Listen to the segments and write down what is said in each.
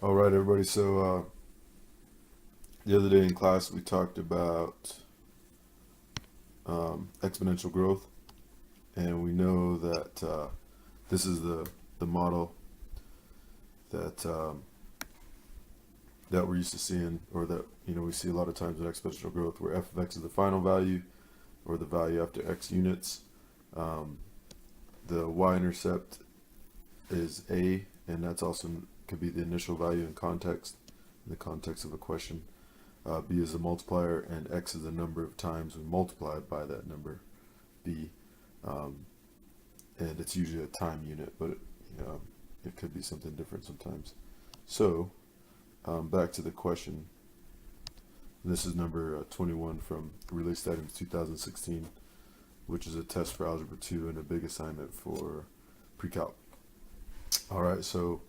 All right, everybody. The other day in class, we talked about exponential growth, and we know that this is the model that that we're used to seeing, or that we see a lot of times in exponential growth, where f of x is the final value, or the value after x units. Um, the y-intercept is a, and that's also could be the initial value in the context of a question. B is a multiplier, and x is the number of times we multiply by that number, b, um, and it's usually a time unit, but it could be something different sometimes. So back to the question. This is number 21 from Release Items 2016, which is a test for Algebra 2 and a big assignment for pre-calc. All right, so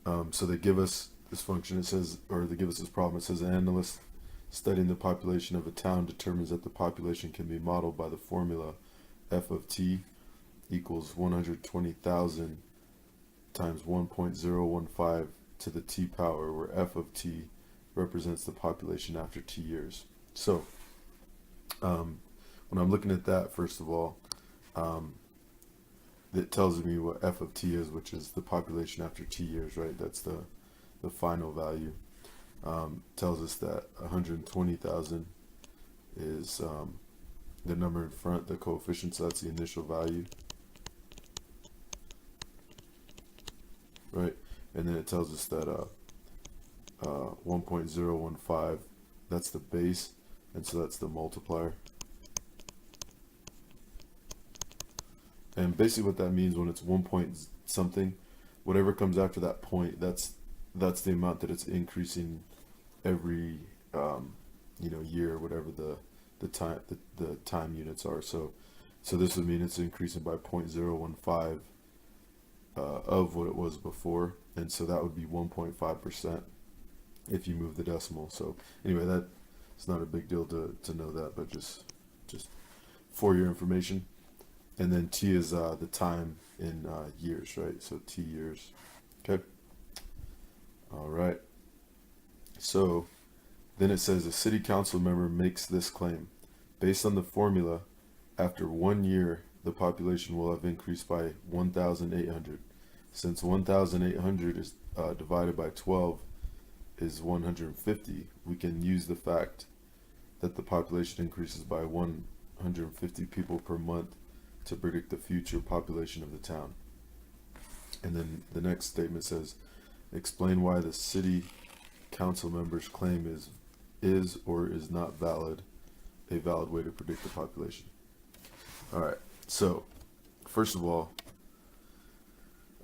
they give us this function. It says, or they give us this problem. It says an analyst studying the population of a town determines that the population can be modeled by the formula f of t equals 120,000 times 1.015 to the t power, where f of t represents the population after t years. So when I'm looking at that, first of all, um, it tells me what f of t is, which is the population after t years, right? That's the final value. Tells us that 120,000 is the number in front, the coefficient, so that's the initial value, right? And then it tells us that 1.015, that's the base, and so that's the multiplier. And basically what that means, when it's 1 point something, whatever comes after that point, that's the amount that it's increasing every year, whatever the time units are. So this would mean it's increasing by 0.015 of what it was before, and so that would be 1.5% if you move the decimal. So anyway, that it's not a big deal to know that, but just for your information. And then t is the time in years, right? So t years. Okay. All right. So then it says a city council member makes this claim. Based on the formula, after 1 year, the population will have increased by 1,800. Since 1,800 is divided by 12 is 150, we can use the fact that the population increases by 150 people per month to predict the future population of the town. And then the next statement says, explain why the city council member's claim is or is not a valid way to predict the population. All right, so first of all,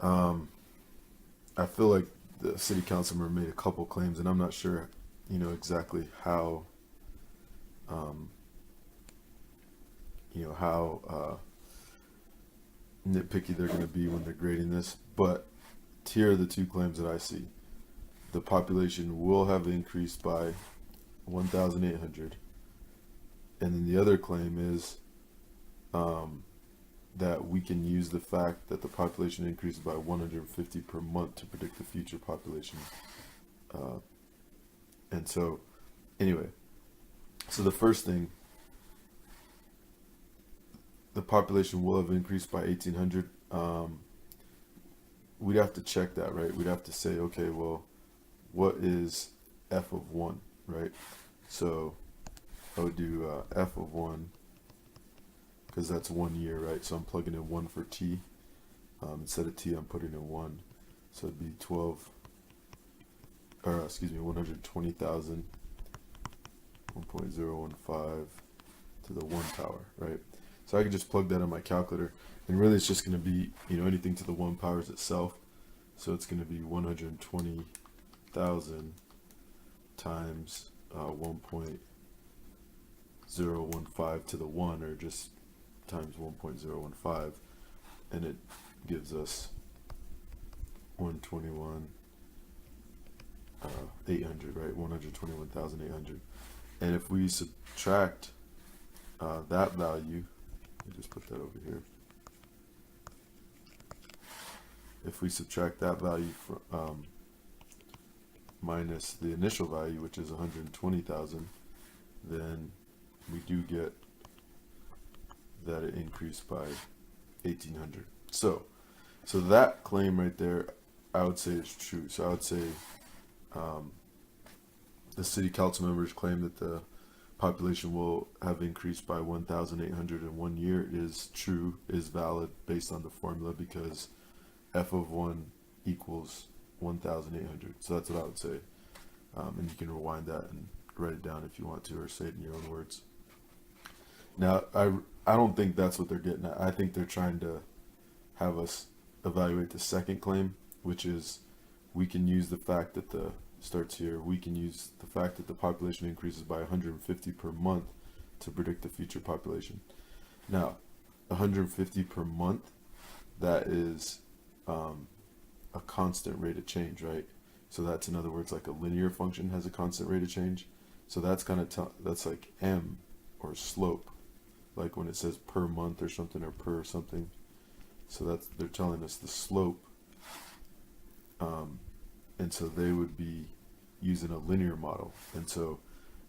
I feel like the city council member made a couple claims, and I'm not sure, exactly how, how nitpicky they're going to be when they're grading this. But here are the two claims that I see. The population will have increased by 1,800, and then the other claim is that we can use the fact that the population increases by 150 per month to predict the future population. And so, anyway, so the first thing, the population will have increased by 1,800. We'd have to check that, right? We'd have to say, okay, well, what is f of 1, right? So I would do f of 1, because that's 1 year, right? So I'm plugging in 1 for t. Instead of t, I'm putting in 1. So it'd be 120,000, 1.015 to the 1 power, right? So I can just plug that in my calculator, and really it's just going to be, anything to the 1 powers itself. So it's going to be 120,000 times 1.015 to the 1, or just times 1.015, and it gives us 800, right? 121,800. And if we subtract that value, let me just put that over here. If we subtract that value minus the initial value, which is 120,000, then we do get that it increased by 1,800. So that claim right there, I would say is true. So I would say the city council members claim that the population will have increased by 1,800 in 1 year is true, is valid based on the formula, because f of 1 equals 1,800. So that's what I would say. And you can rewind that and write it down if you want to, or say it in your own words. Now, I don't think that's what they're getting at. I think they're trying to have us evaluate the second claim, which is we can use the fact that we can use the fact that the population increases by 150 per month to predict the future population. Now, 150 per month, that is a constant rate of change, right? So that's, in other words, like a linear function has a constant rate of change. So that's kind of that's like m, or slope, like when it says per month or something, or per something. So they're telling us the slope, and so they would be using a linear model. And so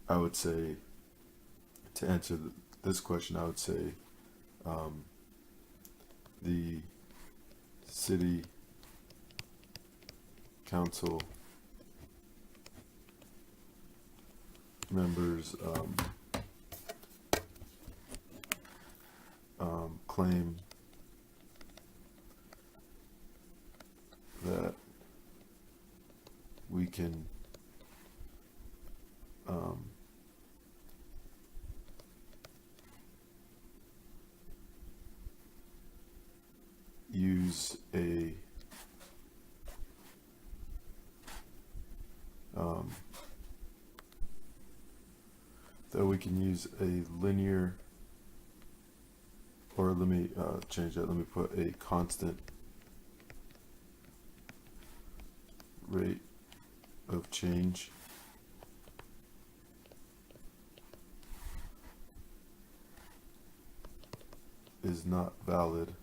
I would say, to answer this question, I would say the city council members claim that we can use a linear, or let me change that. Let me put a constant rate of change is not valid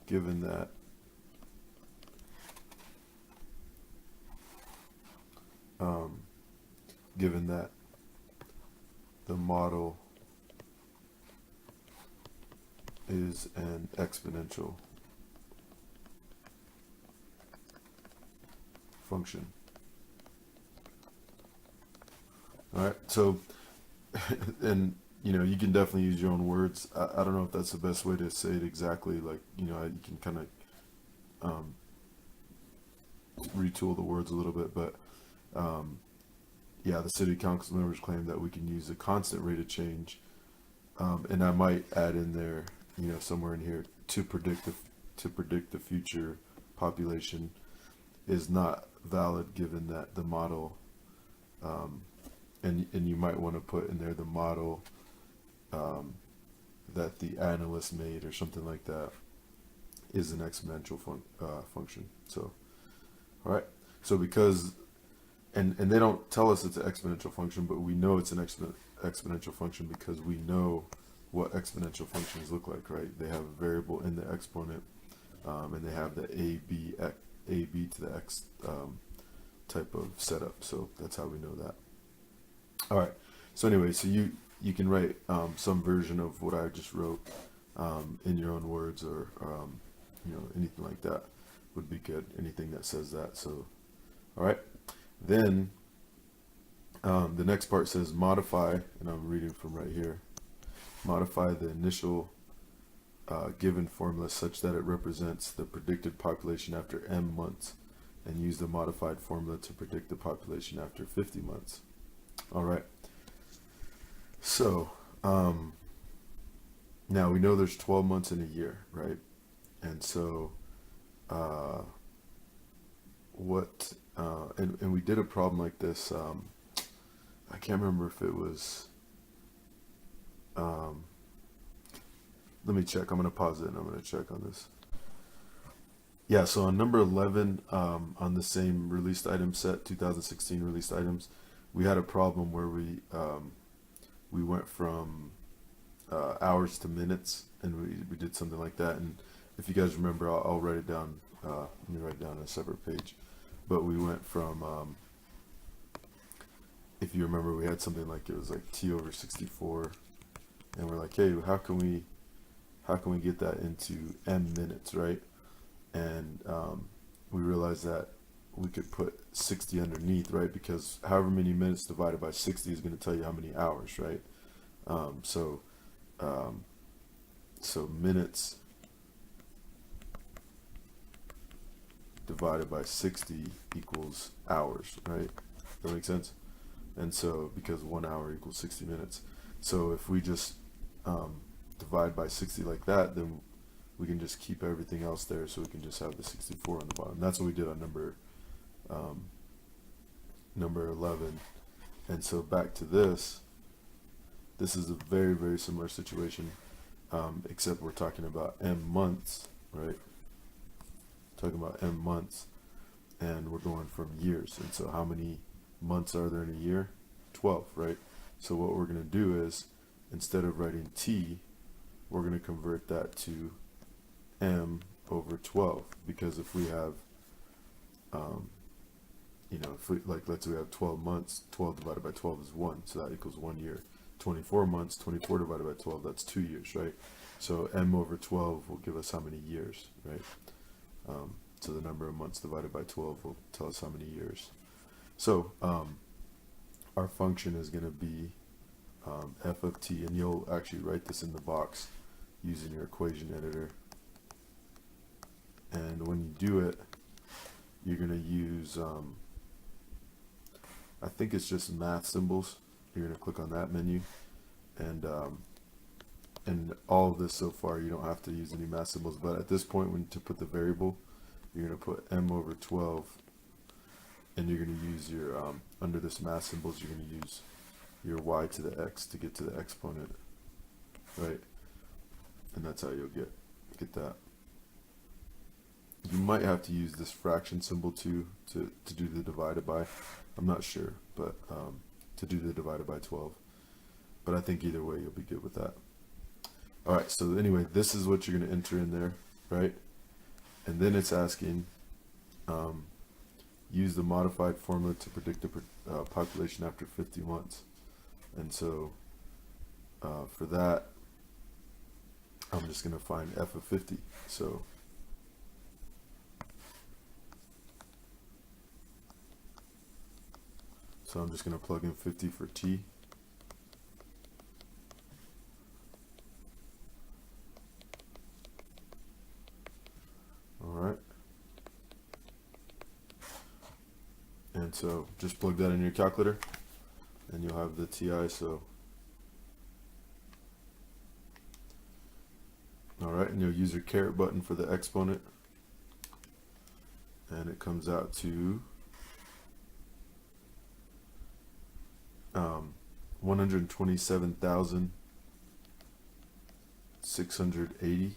given that the model is an exponential function. All right, so and you can definitely use your own words. I don't know if that's the best way to say it exactly. Like, you can kind of retool the words a little bit, but yeah, the city council members claim that we can use a constant rate of change, and I might add in there, somewhere in here, to predict the future population is not valid given that the model, and you might want to put in there the model that the analyst made or something like that is an exponential function. So, all right. So because, and they don't tell us it's an exponential function, but we know it's an exponential function because we know what exponential functions look like, right? They have a variable in the exponent, and they have the ab to the x type of setup. So that's how we know that. All right. So anyway, so you can write some version of what I just wrote in your own words, or anything like that would be good. Anything that says that. So, all right. Then the next part says modify, and I'm reading from right here. Modify the initial given formula such that it represents the predicted population after m months, and use the modified formula to predict the population after 50 months. All right. So now we know there's 12 months in a year, right? And so and we did a problem like this. I can't remember if it was. Let me check. I'm going to pause it and I'm going to check on this. Yeah, so on number 11, on the same released item set, 2016 released items, we had a problem where we went from hours to minutes, and we did something like that, and if you guys remember, I'll write it down. Let me write it down on a separate page. But we went from, if you remember, we had something like, it was like t over 64, and we're like, hey, how can we get that into m minutes, right? And we realized that we could put 60 underneath, right? Because however many minutes divided by 60 is going to tell you how many hours, right? So minutes divided by 60 equals hours, right? That makes sense? And so, because 1 hour equals 60 minutes. So if we just divide by 60 like that, then we can just keep everything else there, so we can just have the 64 on the bottom. That's what we did on number 11. And so back to this is a very, very similar situation, except we're talking about m months, right? Talking about m months, and we're going from years. And so how many months are there in a year? 12, right? So what we're going to do is, instead of writing t, we're going to convert that to m over 12, because if we have if we, like, let's say we have 12 months, 12 divided by 12 is 1, so that equals 1 year. 24 months, 24 divided by 12, that's 2 years, right? So m over 12 will give us how many years, right? So the number of months divided by 12 will tell us how many years. So our function is going to be f of t, and you'll actually write this in the box using your equation editor. And when you do it, you're going to use, I think it's just math symbols. You're going to click on that menu, and all of this so far, you don't have to use any math symbols, but at this point, when to put the variable, you're going to put m over 12, and you're going to use your, under this math symbols, you're going to use your y to the x to get to the exponent, right? And that's how you'll get that. You might have to use this fraction symbol too to do the divided by. I'm not sure, but to do the divided by 12. But I think either way you'll be good with that. All right, so anyway, this is what you're going to enter in there, right? And then it's asking, use the modified formula to predict the population after 50 months. And so for that, I'm just going to find f of 50. So I'm just going to plug in 50 for t. All right. And so just plug that in your calculator, and you'll have the TI. So, all right, and you'll use your caret button for the exponent, and it comes out to 127,680,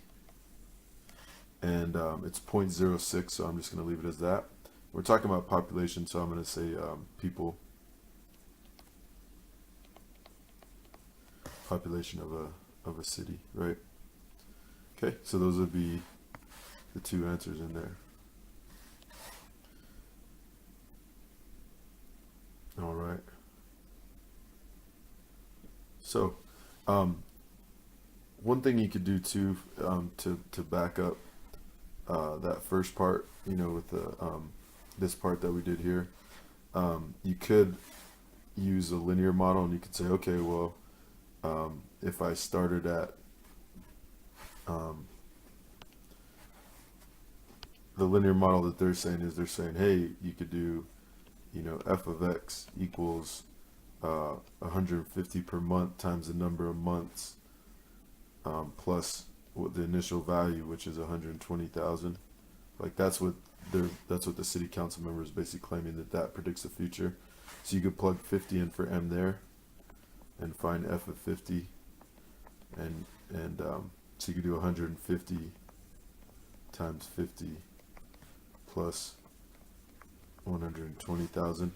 and it's 0.06, so I'm just going to leave it as that. We're talking about population, so I'm going to say people, population of a city, right? Okay, so those would be the two answers in there. All right. So, one thing you could do too, to back up that first part, with the this part that we did here, you could use a linear model, and you could say, okay, well, if I started at the linear model that they're saying, hey, you could do, f of x equals 150 per month times the number of months plus what the initial value, which is 120,000. Like that's what the city council member is basically claiming, that predicts the future. So you could plug 50 in for m there and find f of 50, and so you could do 150 times 50 plus 120,000,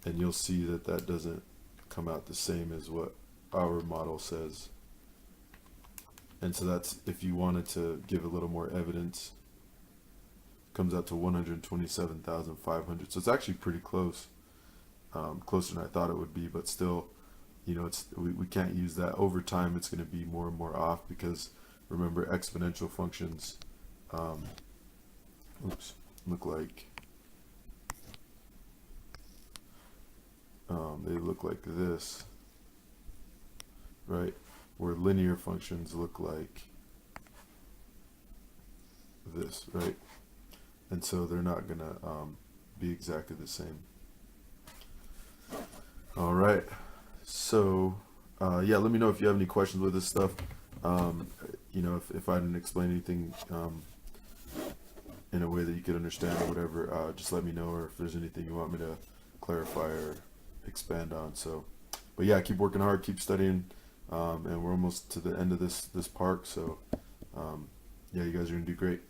and you'll see that doesn't come out the same as what our model says And so that's, if you wanted to give a little more evidence, comes out to 127,500. So it's actually pretty close, closer than I thought it would be, but still, we can't use that. Over time, it's going to be more and more off, because remember, exponential functions, look like, they look like this, right? Where linear functions look like this, right? And so they're not gonna be exactly the same. All right. So yeah, let me know if you have any questions with this stuff. If I didn't explain anything in a way that you could understand or whatever, just let me know, or if there's anything you want me to clarify or expand on. So, but yeah, keep working hard, keep studying, and we're almost to the end of this PARCC. So yeah, you guys are gonna do great.